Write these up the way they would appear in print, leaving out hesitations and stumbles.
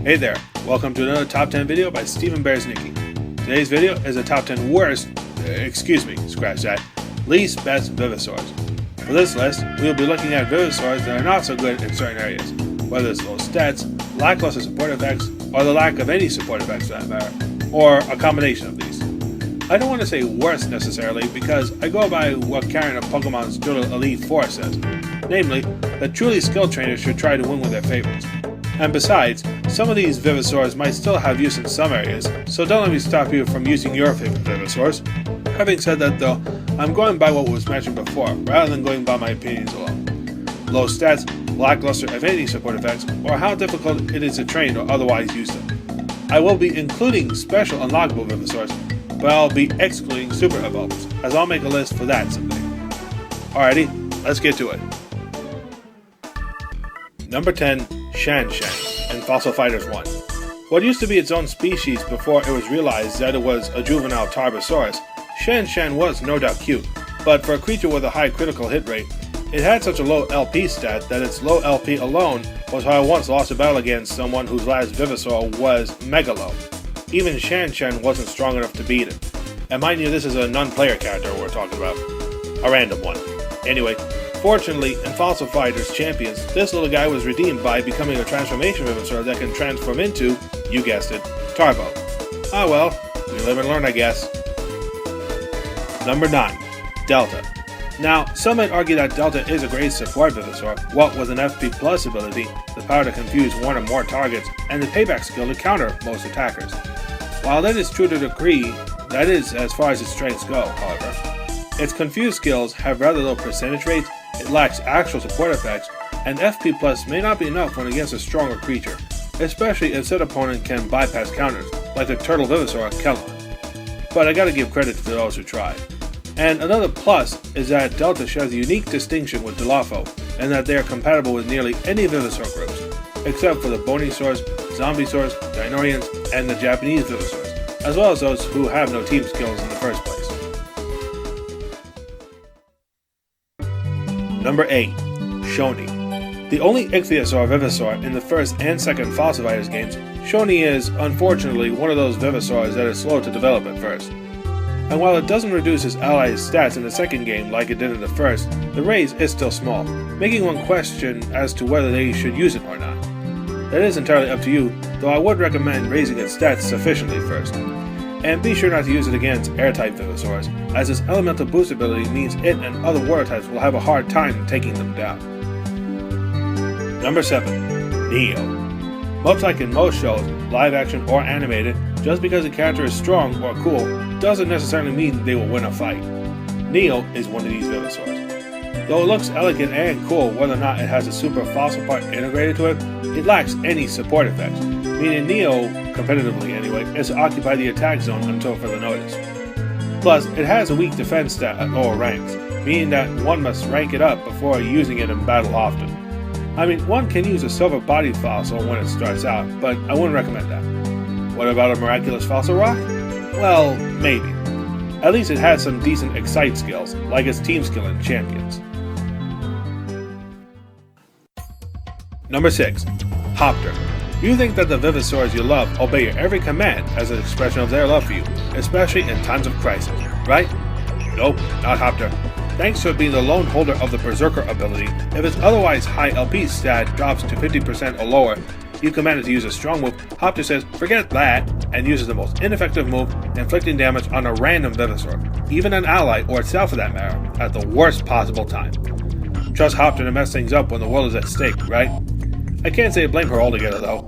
Hey there, welcome to another top 10 video by Bereznicki. Today's video is a top 10 least best Vivosaurs. For this list, we will be looking at Vivosaurs that are not so good in certain areas, whether it's low stats, lackluster support effects, or the lack of any support effects for that matter, or a combination of these. I don't want to say worst necessarily because I go by what Karen of Pokemon's Johto Elite 4 says, namely, that truly skilled trainers should try to win with their favorites. And besides, some of these Vivosaurs might still have use in some areas, so don't let me stop you from using your favorite Vivosaurs. Having said that though, I'm going by what was mentioned before, rather than going by my opinions alone. Low stats, lackluster affinity support effects, or how difficult it is to train or otherwise use them. I will be including special unlockable Vivosaurs, but I'll be excluding super evolvers, as I'll make a list for that someday. Alrighty, let's get to it. Number 10. Shanshan in Fossil Fighters 1. What used to be its own species before it was realized that it was a juvenile Tarbosaurus, Shanshan was no doubt cute, but for a creature with a high critical hit rate, it had such a low LP stat that its low LP alone was how I once lost a battle against someone whose last Vivosaur was mega low. Even Shanshan wasn't strong enough to beat it. And mind you, this is a non-player character we're talking about. A random one. Anyway, fortunately, in Fossil Fighters Champions, this little guy was redeemed by becoming a transformation Vivosaur that can transform into, you guessed it, Tarbo. Ah well, we live and learn I guess. Number 9. Delta. Now, some might argue that Delta is a great support Vivosaur, what with an FP Plus ability, the power to confuse one or more targets, and the payback skill to counter most attackers. While that is true to a degree, that is as far as its strengths go, however. Its confuse skills have rather low percentage rates, it lacks actual support effects, and FP Plus may not be enough when against a stronger creature, especially if said opponent can bypass counters, like the Turtle Vivosaur Kellon. But I gotta give credit to those who try. And another plus is that Delta shares a unique distinction with Dilopho, and that they are compatible with nearly any Vivosaur groups, except for the Bonysaurs, Zombiesaurs, Dinoreans, and the Japanese Vivosaurs, as well as those who have no team skills in the first place. Number 8. Shoni. The only Ichthyosaur Vivosaur in the first and second Fossil Fighters games, Shoni is, unfortunately, one of those Vivosaurs that is slow to develop at first. And while it doesn't reduce its allies' stats in the second game like it did in the first, the raise is still small, making one question as to whether they should use it or not. That is entirely up to you, though I would recommend raising its stats sufficiently first. And be sure not to use it against air-type Vivosaurs, as its elemental boost ability means it and other water types will have a hard time taking them down. Number 7. Neo. Much like in most shows, live action or animated, just because a character is strong or cool doesn't necessarily mean they will win a fight. Neo is one of these Vivosaurs. Though it looks elegant and cool whether or not it has a super fossil part integrated to it, it lacks any support effects, meaning Neo, competitively anyway, is to occupy the attack zone until further notice. Plus, it has a weak defense stat at lower ranks, meaning that one must rank it up before using it in battle often. I mean, one can use a silver-bodied fossil when it starts out, but I wouldn't recommend that. What about a miraculous fossil rock? Well, maybe. At least it has some decent excite skills, like its team skill in Champions. Number 6. Hopter. You think that the Vivosaurs you love obey your every command as an expression of their love for you, especially in times of crisis, right? Nope, not Hopter. Thanks to it being the lone holder of the Berserker ability, if its otherwise high LP stat drops to 50% or lower, you command it to use a strong move, Hopter says, forget that, and uses the most ineffective move, inflicting damage on a random Vivosaur, even an ally, or itself for that matter, at the worst possible time. Trust Hopter to mess things up when the world is at stake, right? I can't say blame her altogether though.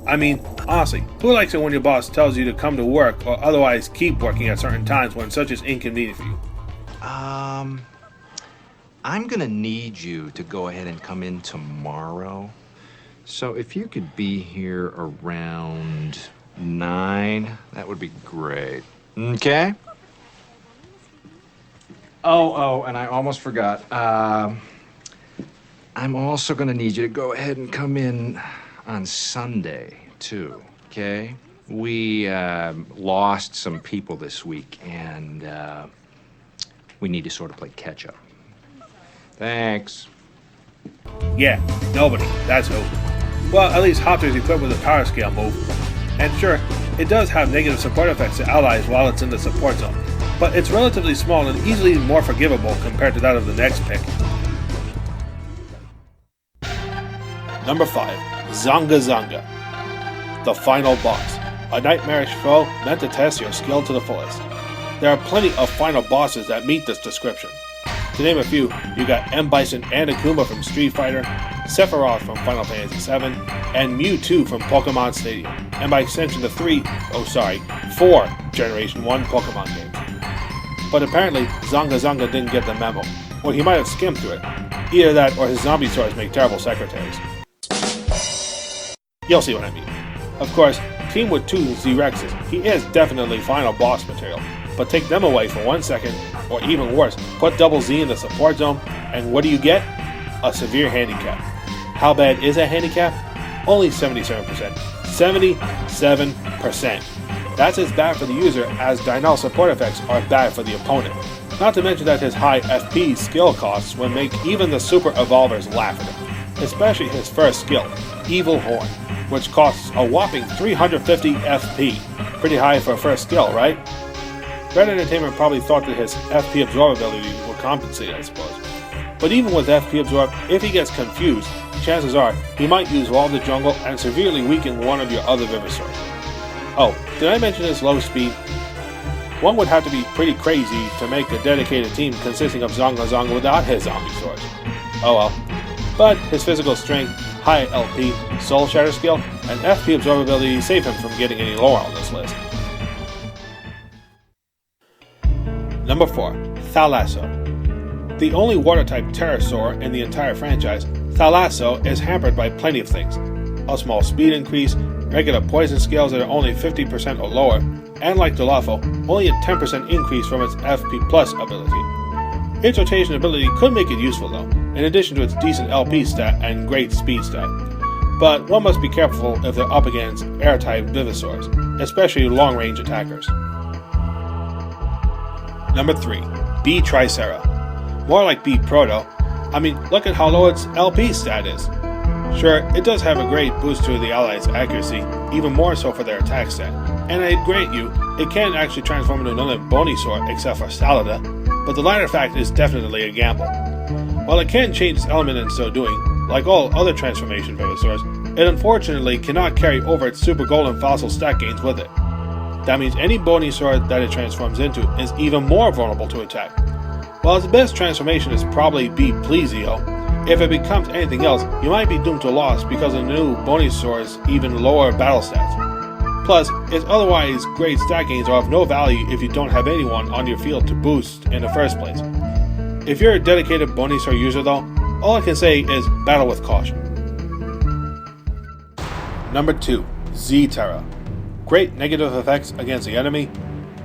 I mean, honestly, who likes it when your boss tells you to come to work or otherwise keep working at certain times when such is inconvenient for you? I'm gonna need you to go ahead and come in tomorrow. So if you could be here around 9, that would be great. Okay? Oh, and I almost forgot. I'm also gonna need you to go ahead and come in on Sunday, too, okay? We lost some people this week, and we need to sort of play catch-up. Thanks. Yeah, nobody, that's who. Well, at least Hopter is equipped with a power scale move. And sure, it does have negative support effects to allies while it's in the support zone, but it's relatively small and easily more forgivable compared to that of the next pick. Number 5. Zhonggazonga. The final boss. A nightmarish foe meant to test your skill to the fullest. There are plenty of final bosses that meet this description. To name a few, you got M. Bison and Akuma from Street Fighter, Sephiroth from Final Fantasy VII, and Mewtwo from Pokemon Stadium, and by extension the 4 Generation 1 Pokemon games. But apparently, Zhonggazonga didn't get the memo, or he might have skimmed through it. Either that or his zombie swords make terrible secretaries. You'll see what I mean. Of course, team with 2 Z-Rexes, he is definitely final boss material, but take them away for 1 second, or even worse, put Double Z in the support zone, and what do you get? A severe handicap. How bad is a handicap? Only 77%. 77%. That's as bad for the user as Dynal support effects are bad for the opponent. Not to mention that his high FP skill costs would make even the super evolvers laugh at him. Especially his first skill, Evil Horn, which costs a whopping 350 FP. Pretty high for a first skill, right? Red Entertainment probably thought that his FP absorbability would compensate, I suppose. But even with FP absorb, if he gets confused, chances are he might use Wall of the Jungle and severely weaken one of your other Vivosaurs. Oh, did I mention his low speed? One would have to be pretty crazy to make a dedicated team consisting of Zhonggazonga without his zombie swords. Oh well. But his physical strength, high LP, soul shatter skill, and FP absorbability save him from getting any lower on this list. Number 4. Thalasso. The only water-type pterosaur in the entire franchise, Thalasso is hampered by plenty of things. A small speed increase, regular poison scales that are only 50% or lower, and like Dilafo, only a 10% increase from its FP Plus ability. Its rotation ability could make it useful though, in addition to its decent LP stat and great speed stat. But one must be careful if they're up against air-type Vivosaurs, especially long-range attackers. Number 3. B. Tricera. More like B. Proto. I mean, look at how low its LP stat is. Sure, it does have a great boost to the allies' accuracy, even more so for their attack stat. And I grant you, it can actually transform into another Bonisaur except for Salada, but the latter fact is definitely a gamble. While it can change its element in so doing, like all other transformation Vivosaurs, it unfortunately cannot carry over its Super Golden Fossil stat gains with it. That means any Bonisaur that it transforms into is even more vulnerable to attack. While its best transformation is probably B. Plesio, if it becomes anything else, you might be doomed to loss because of the new Bonisaur's even lower battle stats. Plus, its otherwise great stat gains are of no value if you don't have anyone on your field to boost in the first place. If you're a dedicated Bonisaur user though, all I can say is battle with caution. Number 2. Z-Terra. Great negative effects against the enemy,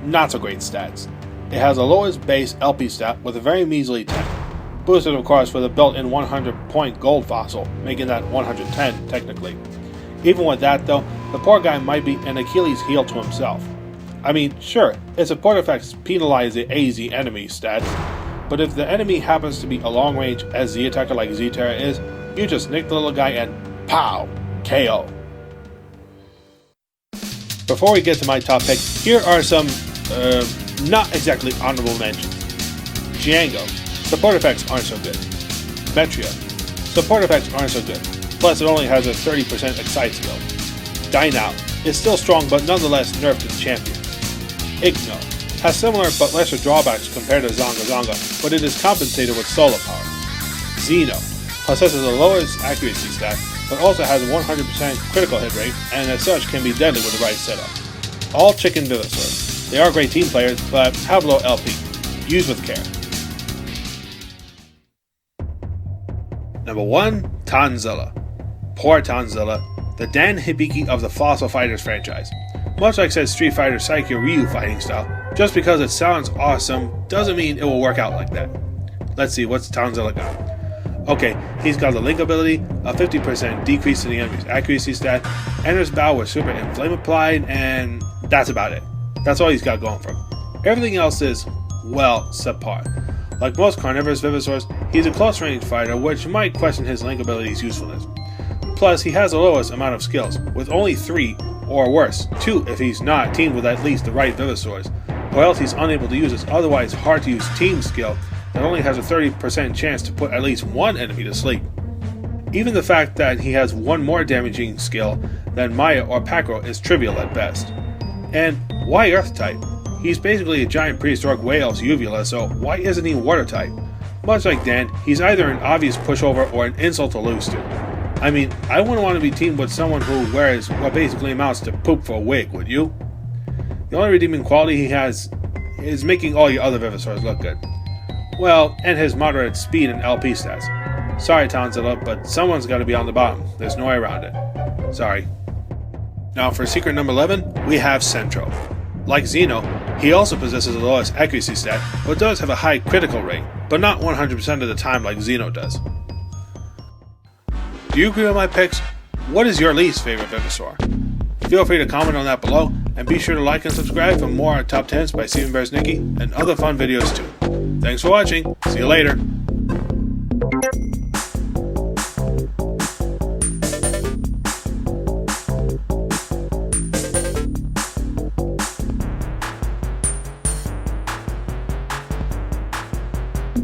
not so great stats. It has the lowest base LP stat with a very measly 10, boosted of course with a built-in 100-point gold fossil, making that 110 technically. Even with that though, the poor guy might be an Achilles heel to himself. I mean, sure, its support effects penalize the AZ enemy stats, but if the enemy happens to be a long-range SZ attacker like Z-Terra is, you just nick the little guy and pow! KO. Before we get to my top pick, here are some, not exactly honorable mentions. Django. Support effects aren't so good. Metria. Support effects aren't so good. Plus it only has a 30% excite skill. Dynal is still strong but nonetheless nerfed its champion. Igno has similar but lesser drawbacks compared to Zhonggazonga, but it is compensated with solar power. Xeno possesses the lowest accuracy stat, but also has a 100% critical hit rate, and as such can be deadly with the right setup. All chicken Vivosaurs. They are great team players, but have low LP. Use with care. Number 1. Tanzilla. Poor Tanzilla, the Dan Hibiki of the Fossil Fighters franchise. Much like said Street Fighter Psycho Ryu fighting style, just because it sounds awesome doesn't mean it will work out like that. Let's see, what's Tanzilla got? Okay, he's got the Link ability, a 50% decrease in the enemy's accuracy stat, enters battle with super inflame applied, and that's about it. That's all he's got going for him. Everything else is, well, subpar. Like most carnivorous Vivosaurs, he's a close range fighter, which might question his Link ability's usefulness. Plus, he has the lowest amount of skills, with only 3, or worse, 2 if he's not teamed with at least the right Vivosaurs, or else he's unable to use his otherwise hard to use team skill that only has a 30% chance to put at least one enemy to sleep. Even the fact that he has one more damaging skill than Maya or Pacro is trivial at best. And why Earth type? He's basically a giant prehistoric whale's uvula, so why isn't he water type? Much like Dan, he's either an obvious pushover or an insult to lose to. I mean, I wouldn't want to be teamed with someone who wears what basically amounts to poop for a wig, would you? The only redeeming quality he has is making all your other Vivosaurs look good. Well, and his moderate speed and LP stats. Sorry, Townsend, but someone's got to be on the bottom. There's no way around it. Sorry. Now for secret number 11, we have Centro. Like Xeno, he also possesses the lowest accuracy stat, but does have a high critical rate, but not 100% of the time like Xeno does. Do you agree with my picks? What is your least favorite Vivosaur? Feel free to comment on that below, and be sure to like and subscribe for more Top 10s by Steven Bereznicki and other fun videos too. Thanks for watching, see you later!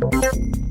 You